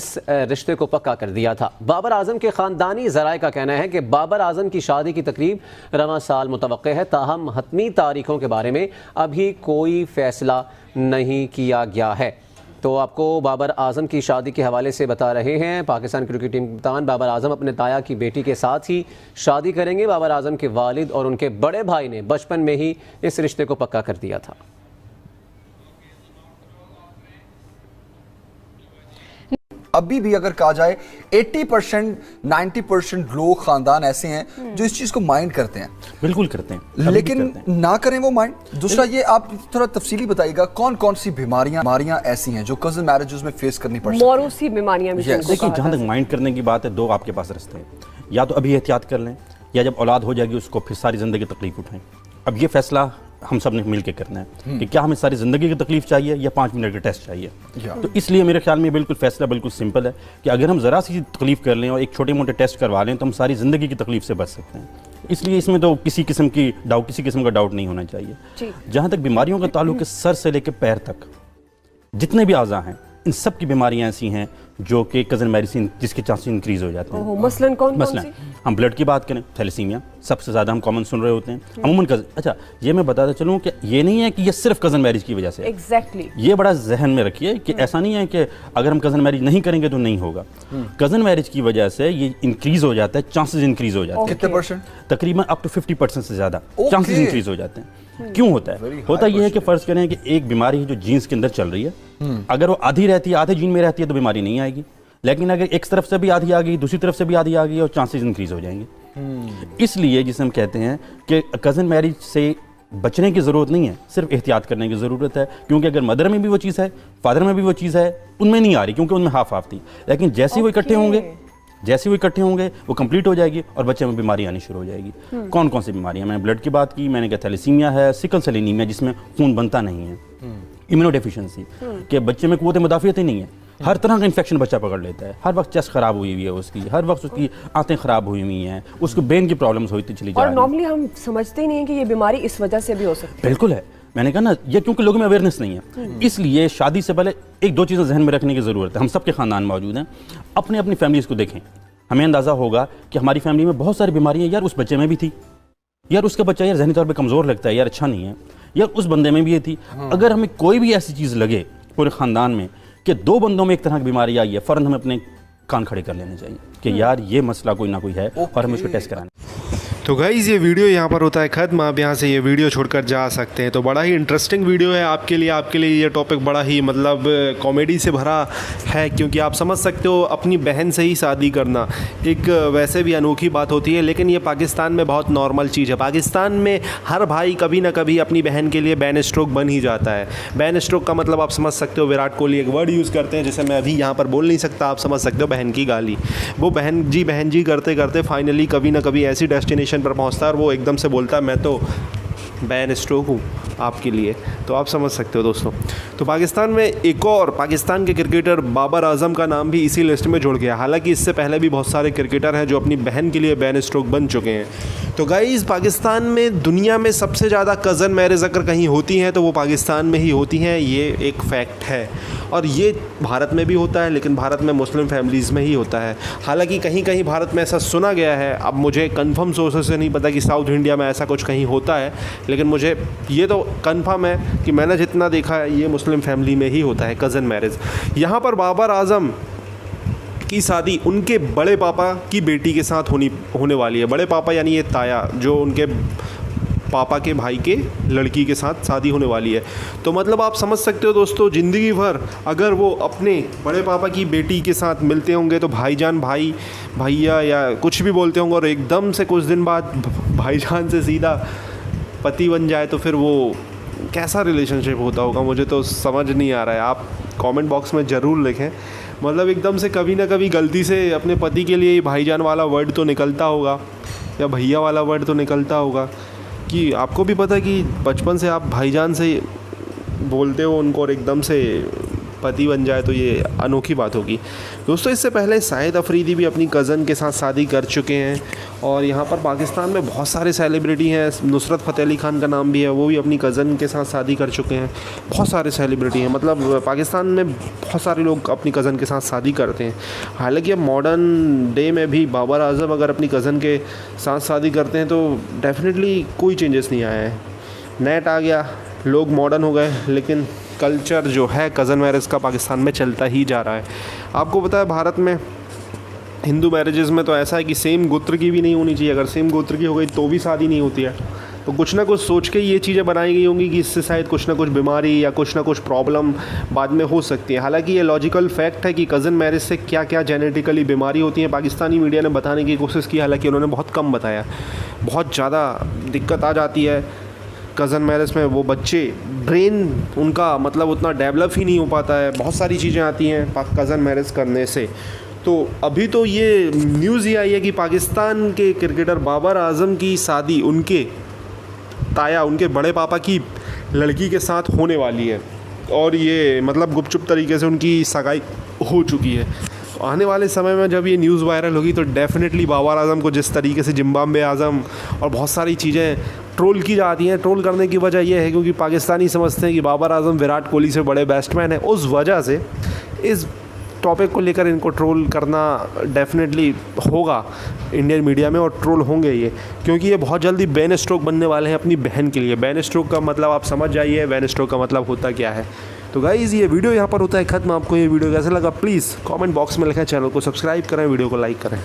इस रिश्ते को पक्का कर दिया था। बाबर आजम के ख़ानदानी ज़राए का कहना है कि बाबर आजम की शादी की तकरीब रवां साल मुतवक्के है, ताहम हतमी तारीखों के बारे में अभी कोई फ़ैसला नहीं किया गया है। तो आपको बाबर आजम की शादी के हवाले से बता रहे हैं। पाकिस्तान क्रिकेट टीम कप्तान बाबर आजम अपने ताया की बेटी के साथ ही शादी करेंगे। बाबर आजम के वालिद और उनके बड़े भाई ने बचपन में ही इस रिश्ते को पक्का कर दिया था। अभी भी अगर कहा जाए 80% 90% लोग खानदान ऐसे हैं जो इस चीज को माइंड करते हैं। बिल्कुल करते हैं, लेकिन ना करें वो माइंड। दूसरा ये आप थोड़ा तफसीली बताइएगा कौन कौन सी बीमारियां ऐसी हैं जो कजन मैरिजेस में फेस करनी पड़ सकती हैं। मौरूसी बीमारियां भी देखिए, जहां तक माइंड करने की बात है, दो आपके पास रास्ते हैं। या तो अभी एहतियात कर लें, या जब औलाद हो जाएगी उसको फिर सारी जिंदगी तकलीफ उठाएं। अब ये फैसला हम सब ने मिल के करना है कि क्या हमें सारी ज़िंदगी की तकलीफ चाहिए या 5 मिनट का टेस्ट चाहिए। तो इसलिए मेरे ख्याल में बिल्कुल फैसला बिल्कुल सिंपल है कि अगर हम ज़रा सी तकलीफ कर लें और एक छोटे मोटे टेस्ट करवा लें तो हम सारी ज़िंदगी की तकलीफ से बच सकते हैं। इसलिए इसमें तो किसी किस्म का डाउट नहीं होना चाहिए। जहाँ तक बीमारियों का ताल्लुक है, सर से लेकर पैर तक जितने भी आज़ा हैं, इन सब की बीमारियां ऐसी हैं जो कि कज़न मैरिज जिसके चांसेस इंक्रीज हो जाते हैं। मसलन कौन सी? हम ब्लड की बात करें, थैलेसीमिया सबसे ज़्यादा हम कॉमन सुन रहे होते हैं अमूमन कज़न। अच्छा, ये मैं बताता चलूँ कि ये नहीं है कि ये सिर्फ कज़न मैरिज की वजह से। एग्जैक्टली ये बड़ा जहन में रखिए कि ऐसा नहीं है कि अगर हम कज़न मैरिज नहीं करेंगे तो नहीं होगा। कज़न मैरिज की वजह से ये इंक्रीज हो जाता है, चांसेस इंक्रीज हो जाते हैं। कितने परसेंट? तकरीबन अप टू 50% से ज़्यादा चांसेस इंक्रीज हो जाते हैं। क्यों होता है? होता यह है कि फ़र्ज़ करें कि एक बीमारी है जो जीन्स के अंदर चल रही है, अगर वो आधी रहती है, आधे जीन में रहती है तो बीमारी नहीं आएगी। लेकिन अगर एक तरफ से भी आधी आ गई, दूसरी तरफ से भी आधी आ गई और चांसेस इंक्रीज हो जाएंगे। इसलिए जिसे हम कहते हैं कि कज़न मैरिज से बचने की ज़रूरत नहीं है, सिर्फ एहतियात करने की ज़रूरत है। क्योंकि अगर मदर में भी वो चीज़ है, फादर में भी वो चीज़ है, उनमें नहीं आ रही क्योंकि उनमें हाफ थी। लेकिन जैसे वो इकट्ठे होंगे वो कंप्लीट हो जाएगी और बच्चे में बीमारी आनी शुरू हो जाएगी। कौन कौन सी बीमारियां? मैंने ब्लड की बात की, मैंने कहा थैलेसीमिया है, सिकल सेल एनीमिया जिसमें खून बनता नहीं है, इम्यूनोडेफिशिएंसी के बच्चे में क़ुव्वत मुदाफ़ियत ही नहीं है, हर तरह का इन्फेक्शन बच्चा पकड़ लेता है, हर वक्त चेस्ट खराब हुई हुई है उसकी, हर वक्त उसकी आंतें खराब हुई हुई हैं, उसको ब्रेन की प्रॉब्लम्स होती चली जा रही है। और नॉर्मली हम समझते ही नहीं है कि ये बीमारी इस वजह से भी हो सकती है। बिल्कुल है, मैंने कहा ना, ये क्योंकि लोगों में अवेयरनेस नहीं है। इसलिए शादी से पहले एक दो चीज़ें जहन में रखने की ज़रूरत है। हम सबके ख़ानदान मौजूद हैं, अपनी अपनी फैमिलीज़ को देखें, हमें अंदाज़ा होगा कि हमारी फैमिली में बहुत सारी बीमारियां यार उस बच्चे में भी थी, यार उसका बच्चा यार ज़हनी तौर पे कमज़ोर लगता है, यार अच्छा नहीं है, यार उस बंदे में भी ये थी। अगर हमें कोई भी ऐसी चीज़ लगे पूरे ख़ानदान में कि 2 बंदों में एक तरह की बीमारी आई है, फ़ौरन हमें अपने कान खड़े कर लेने चाहिए कि यार ये मसला कोई ना कोई है और हमें उसको टेस्ट कराना। तो गाइस, ये वीडियो यहाँ पर होता है ख़त्म। आप यहाँ से ये वीडियो छोड़कर जा सकते हैं। तो बड़ा ही इंटरेस्टिंग वीडियो है आपके लिए ये टॉपिक बड़ा ही मतलब कॉमेडी से भरा है, क्योंकि आप समझ सकते हो अपनी बहन से ही शादी करना एक वैसे भी अनोखी बात होती है, लेकिन ये पाकिस्तान में बहुत नॉर्मल चीज़ है। पाकिस्तान में हर भाई कभी ना कभी अपनी बहन के लिए बैन स्ट्रोक बन ही जाता है। बैन स्ट्रोक का मतलब आप समझ सकते हो, विराट कोहली एक वर्ड यूज़ करते हैं जिसे मैं अभी यहाँ पर बोल नहीं सकता, आप समझ सकते हो, बहन की गाली। वो बहन जी करते करते फाइनली कभी ना कभी ऐसी डेस्टिनेशन पर पहुंचता है और वो एकदम से बोलता है मैं तो बैन स्ट्रोक हूँ आपके लिए। तो आप समझ सकते हो दोस्तों। तो पाकिस्तान में एक और पाकिस्तान के क्रिकेटर बाबर आजम का नाम भी इसी लिस्ट में जुड़ गया। हालांकि इससे पहले भी बहुत सारे क्रिकेटर हैं जो अपनी बहन के लिए बैन स्ट्रोक बन चुके हैं। तो गाइस, पाकिस्तान में दुनिया में सबसे ज़्यादा कज़न मैरिज अगर कहीं होती हैं तो वो पाकिस्तान में ही होती हैं, ये एक फैक्ट है। और ये भारत में भी होता है, लेकिन भारत में मुस्लिम फैमिलीज़ में ही होता है। हालांकि कहीं कहीं भारत में ऐसा सुना गया है, अब मुझे कंफर्म सोर्सेस से नहीं पता कि साउथ इंडिया में ऐसा कुछ कहीं होता है, लेकिन मुझे ये तो कंफर्म है कि मैंने जितना देखा है ये मुस्लिम फैमिली में ही होता है कज़न मैरिज। यहाँ पर बाबर आजम की शादी उनके बड़े पापा की बेटी के साथ होने वाली है। बड़े पापा यानी ये ताया, जो उनके पापा के भाई के लड़की के साथ शादी होने वाली है। तो मतलब आप समझ सकते हो दोस्तों, ज़िंदगी भर अगर वो अपने बड़े पापा की बेटी के साथ मिलते होंगे तो भाईजान, भैया या कुछ भी बोलते होंगे, और एकदम से कुछ दिन बाद भाईजान से सीधा पति बन जाए तो फिर वो कैसा रिलेशनशिप होता होगा, मुझे तो समझ नहीं आ रहा है। आप कमेंट बॉक्स में ज़रूर लिखें। मतलब एकदम से कभी ना कभी गलती से अपने पति के लिए भाईजान वाला वर्ड तो निकलता होगा या भैया वाला वर्ड तो निकलता होगा। कि आपको भी पता है कि बचपन से आप भाईजान से बोलते हो उनको और एकदम से पति बन जाए तो ये अनोखी बात होगी। दोस्तों इससे पहले शाहिद अफरीदी भी अपनी कज़न के साथ शादी कर चुके हैं और यहाँ पर पाकिस्तान में बहुत सारे सेलिब्रिटी हैं। नुसरत फ़तेह अली खान का नाम भी है, वो भी अपनी कज़न के साथ शादी कर चुके हैं। बहुत सारे सेलिब्रिटी हैं, मतलब पाकिस्तान में बहुत सारे लोग अपनी कज़न के साथ शादी करते हैं। हालांकि अब मॉडर्न डे में भी बाबर आज़म अगर अपनी कज़न के साथ शादी करते हैं तो डेफिनेटली कोई चेंजेस नहीं आया है। नेट आ गया, लोग मॉडर्न हो गए, लेकिन कल्चर जो है कज़न मैरिज का पाकिस्तान में चलता ही जा रहा है। आपको पता है भारत में हिंदू मैरिजेज़ में तो ऐसा है कि सेम गोत्र की भी नहीं होनी चाहिए। अगर सेम गोत्र की हो गई तो भी शादी नहीं होती है। तो कुछ ना कुछ सोच के ये चीज़ें बनाई गई होंगी कि इससे शायद कुछ ना कुछ बीमारी या कुछ ना कुछ प्रॉब्लम बाद में हो सकती है। हालांकि ये लॉजिकल फैक्ट है कि कज़न मैरिज से क्या क्या जेनेटिकली बीमारी होती है पाकिस्तानी मीडिया ने बताने की कोशिश की, हालांकि उन्होंने बहुत कम बताया। बहुत ज़्यादा दिक्कत आ जाती है कज़न मैरिज में। वो बच्चे ब्रेन उनका मतलब उतना डेवलप ही नहीं हो पाता है। बहुत सारी चीज़ें आती हैं कज़न मैरिज करने से। तो अभी तो ये न्यूज़ ये आई है कि पाकिस्तान के क्रिकेटर बाबर आज़म की शादी उनके ताया, उनके बड़े पापा की लड़की के साथ होने वाली है और ये मतलब गुपचुप तरीके से उनकी सगाई हो चुकी है। आने वाले समय में जब ये न्यूज़ वायरल होगी तो डेफिनेटली बाबर आज़म को जिस तरीके से जिम्बाब्वे आज़म और बहुत सारी चीज़ें ट्रोल की जाती हैं, ट्रोल करने की वजह यह है क्योंकि पाकिस्तानी समझते हैं कि बाबर आज़म विराट कोहली से बड़े बैट्समैन हैं। उस वजह से इस टॉपिक को लेकर इनको ट्रोल करना डेफिनेटली होगा इंडियन मीडिया में, और ट्रोल होंगे ये, क्योंकि ये बहुत जल्दी बैन स्ट्रोक बनने वाले हैं अपनी बहन के लिए। बैन स्ट्रोक का मतलब आप समझ जाइए, बैन स्ट्रोक का मतलब होता क्या है। तो गाइज़ ये वीडियो यहाँ पर होता है ख़त्म। आपको ये वीडियो कैसा लगा प्लीज़ कमेंट बॉक्स में लिखें, चैनल को सब्सक्राइब करें, वीडियो को लाइक करें।